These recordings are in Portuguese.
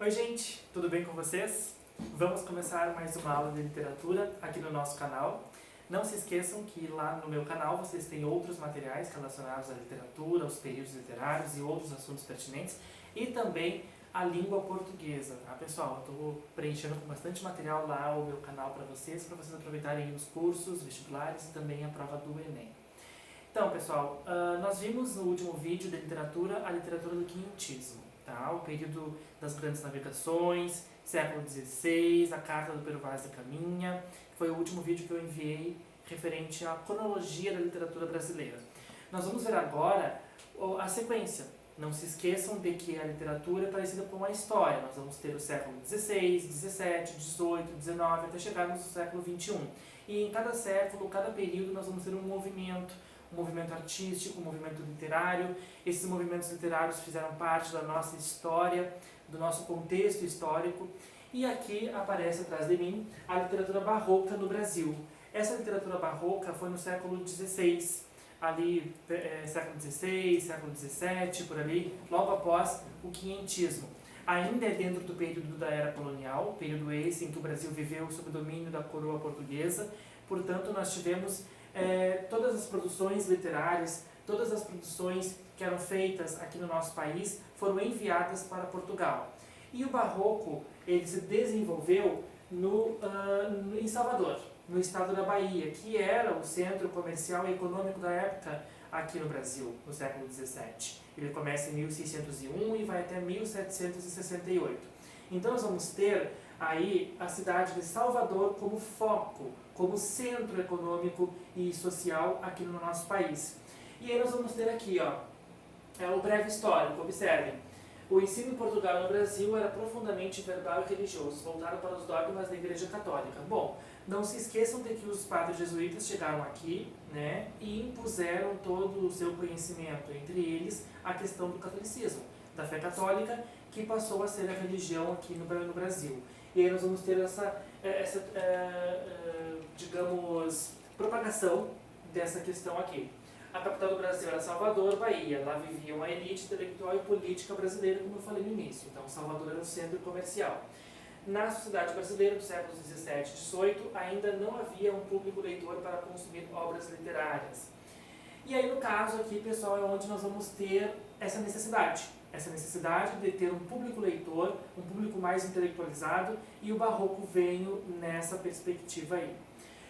Oi gente, tudo bem com vocês? Vamos começar mais uma aula de literatura aqui no nosso canal. Não se esqueçam que lá no meu canal vocês têm outros materiais relacionados à literatura, aos períodos literários e outros assuntos pertinentes e também a língua portuguesa, tá pessoal? Eu estou preenchendo com bastante material lá o meu canal para vocês aproveitarem os cursos, vestibulares e também a prova do Enem. Então pessoal, nós vimos no último vídeo de literatura a literatura do quinhentismo. Tá? O período das grandes navegações, século XVI, a Carta do Pero Vaz da Caminha, que foi o último vídeo que eu enviei referente à cronologia da literatura brasileira. Nós vamos ver agora a sequência. Não se esqueçam de que a literatura é parecida com a história. Nós vamos ter o século XVI, XVII, XVIII, XIX, até chegarmos no século XXI. E em cada século, cada período, nós vamos ter um movimento artístico, um movimento literário. Esses movimentos literários fizeram parte da nossa história, do nosso contexto histórico. E aqui aparece atrás de mim a literatura barroca no Brasil. Essa literatura barroca foi no século XVI, ali século XVI, século XVII, por ali, logo após o quinhentismo. Ainda é dentro do período da era colonial, período esse em que o Brasil viveu sob o domínio da coroa portuguesa. Portanto, nós tivemos todas as produções literárias, todas as produções que eram feitas aqui no nosso país foram enviadas para Portugal. E o Barroco ele se desenvolveu em Salvador, no estado da Bahia, que era o centro comercial e econômico da época aqui no Brasil, no século XVII. Ele começa em 1601 e vai até 1768. Então nós vamos ter aí a cidade de Salvador como foco, como centro econômico e social aqui no nosso país. E aí nós vamos ter aqui, o breve histórico, observem. O ensino em Portugal e no Brasil era profundamente verbal e religioso, voltado para os dogmas da Igreja Católica. Bom, não se esqueçam de que os padres jesuítas chegaram aqui, né, e impuseram todo o seu conhecimento, entre eles a questão do catolicismo, da fé católica, que passou a ser a religião aqui no Brasil. E aí nós vamos ter essa digamos, propagação dessa questão aqui. A capital do Brasil era Salvador, Bahia. Lá vivia uma elite intelectual e política brasileira, como eu falei no início. Então, Salvador era um centro comercial. Na sociedade brasileira dos séculos XVII e XVIII, ainda não havia um público leitor para consumir obras literárias. E aí, no caso aqui, pessoal, é onde nós vamos ter essa necessidade de ter um público leitor, um público mais intelectualizado, e o Barroco veio nessa perspectiva aí.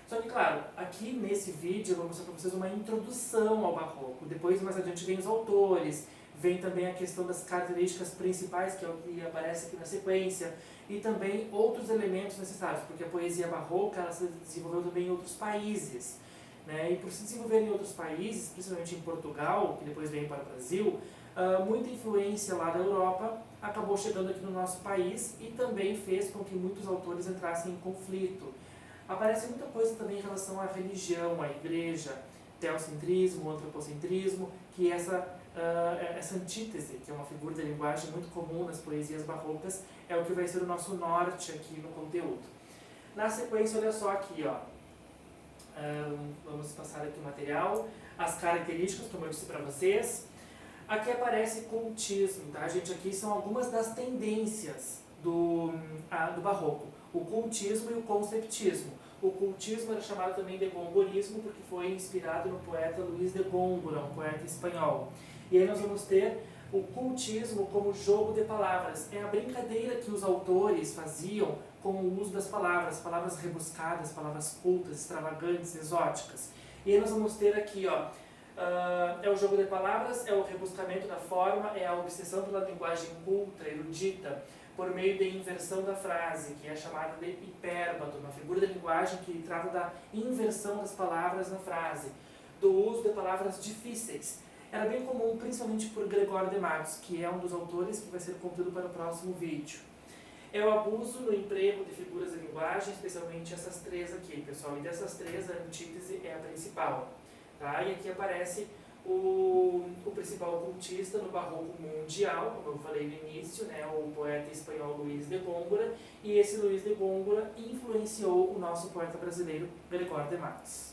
Só que, claro, aqui nesse vídeo eu vou mostrar para vocês uma introdução ao Barroco. Depois, mais adiante, vem os autores, vem também a questão das características principais, que é o que aparece aqui na sequência, e também outros elementos necessários, porque a poesia barroca ela se desenvolveu também em outros países. Né? E por se desenvolver em outros países, principalmente em Portugal, que depois veio para o Brasil, muita influência lá da Europa acabou chegando aqui no nosso país e também fez com que muitos autores entrassem em conflito. Aparece muita coisa também em relação à religião, à igreja, teocentrismo, antropocentrismo, que essa antítese, que é uma figura de linguagem muito comum nas poesias barrocas, é o que vai ser o nosso norte aqui no conteúdo. Na sequência, olha só aqui, vamos passar aqui o material, as características, como eu disse para vocês. Aqui aparece cultismo, tá, gente? Aqui são algumas das tendências do Barroco. O cultismo e o conceptismo. O cultismo era chamado também de gomborismo porque foi inspirado no poeta Luís de Góngora, um poeta espanhol. E aí nós vamos ter o cultismo como jogo de palavras. É a brincadeira que os autores faziam com o uso das palavras rebuscadas, palavras cultas, extravagantes, exóticas. E aí nós vamos ter aqui, é o jogo de palavras, é o rebuscamento da forma, é a obsessão pela linguagem culta, erudita, por meio da inversão da frase, que é chamada de hipérbato, uma figura de linguagem que trata da inversão das palavras na frase, do uso de palavras difíceis. Era bem comum, principalmente por Gregório de Matos, que é um dos autores que vai ser conteúdo para o próximo vídeo. É o abuso no emprego de figuras de linguagem, especialmente essas três aqui, pessoal. E dessas três, a antítese é a principal. Tá? E aqui aparece o principal cultista no Barroco mundial, como eu falei no início, né, o poeta espanhol Luís de Góngora, e esse Luís de Góngora influenciou o nosso poeta brasileiro Gregório de Matos.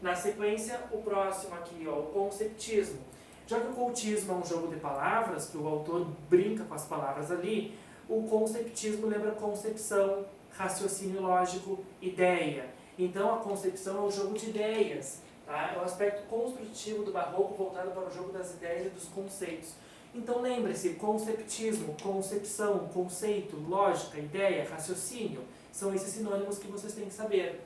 Na sequência, o próximo aqui, o conceptismo. Já que o cultismo é um jogo de palavras, que o autor brinca com as palavras ali, O conceptismo lembra concepção, raciocínio lógico, ideia. Então a concepção é o jogo de ideias, tá? É o aspecto construtivo do barroco voltado para o jogo das ideias e dos conceitos. Então lembre-se, conceptismo, concepção, conceito, lógica, ideia, raciocínio, são esses sinônimos que vocês têm que saber.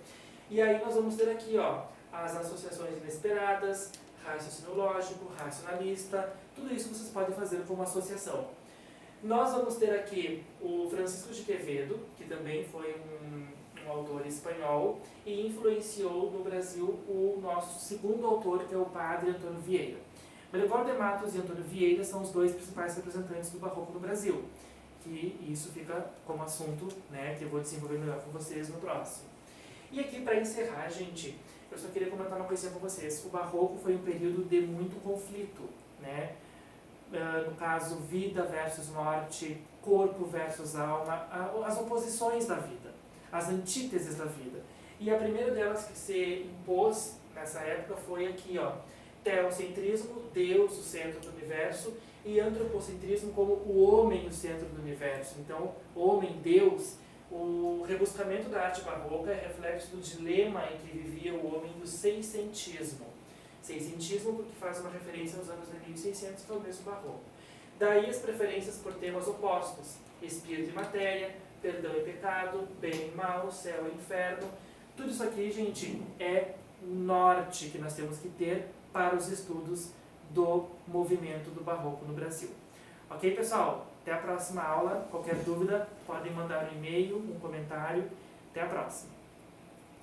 E aí nós vamos ter aqui, ó, as associações inesperadas, raciocínio lógico, racionalista, tudo isso vocês podem fazer como associação. Nós vamos ter aqui o Francisco de Quevedo, que também foi um autor espanhol e influenciou no Brasil o nosso segundo autor, que é o padre Antônio Vieira. Gregório de Matos e Antônio Vieira são os dois principais representantes do barroco no Brasil, que isso fica como assunto, né, que eu vou desenvolver melhor com vocês no próximo. E aqui, para encerrar, gente, eu só queria comentar uma coisinha com vocês. O barroco foi um período de muito conflito, né? No caso, vida versus morte, corpo versus alma, as oposições da vida, as antíteses da vida. E a primeira delas que se impôs nessa época foi aqui, ó, teocentrismo, Deus o centro do universo, e antropocentrismo como o homem o centro do universo. Então, homem, Deus, o rebuscamento da arte barroca é reflexo do dilema em que vivia o homem do seiscentismo. Seiscentismo porque faz uma referência aos anos de 1600, que é o mesmo barroco. Daí as preferências por temas opostos, espírito e matéria, perdão e pecado, bem e mal, céu e inferno. Tudo isso aqui, gente, é o norte que nós temos que ter para os estudos do movimento do barroco no Brasil. Ok, pessoal? Até a próxima aula. Qualquer dúvida, podem mandar um e-mail, um comentário. Até a próxima.